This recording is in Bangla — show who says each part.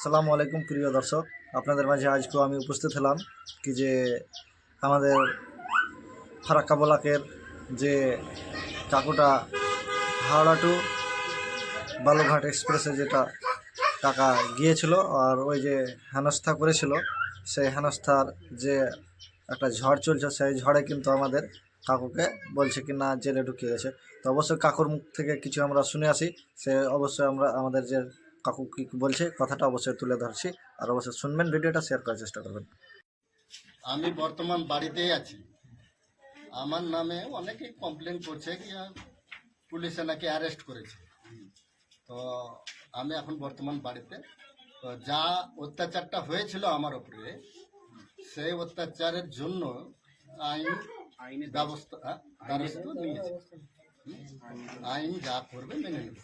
Speaker 1: আসসালামু আলাইকুম প্রিয় দর্শক, আপনাদের মাঝে আজকেও আমি উপস্থিত হলাম কি যে আমাদের ফারাক্কা ব্লকের যে কাকুটা হাওড়া টু বালুরঘাট এক্সপ্রেসে যেটা টাকা গিয়েছিল আর ওই যে হেনস্থা করেছিল, সেই হেনস্থার যে একটা ঝড় চলছে, সেই ঝড়ে কিন্তু আমাদের কাকুকে বলছে কি না জেলে ঢুকিয়ে গেছে। তো অবশ্যই কাকুর মুখ থেকে কিছু আমরা শুনে আসি, সে অবশ্যই আমরা আমাদের যে কাকু কী বলছে কথাটা অবশ্যই তুলে ধরছি, আর অবশ্যই শুনবেন, ভিডিওটা শেয়ার করার চেষ্টা করবেন।
Speaker 2: আমি বর্তমান বাড়িতেই আছি। আমার নামে অনেকেই কমপ্লেন করছে কি পুলিশে নাকি অ্যারেস্ট করেছে। তো আমি এখন বর্তমান বাড়িতে। তো যা অত্যাচারটা হয়েছিল আমার উপরে, সেই অত্যাচারের জন্য ব্যবস্থা নিয়েছে। আইন যা করবে মেনে নেব।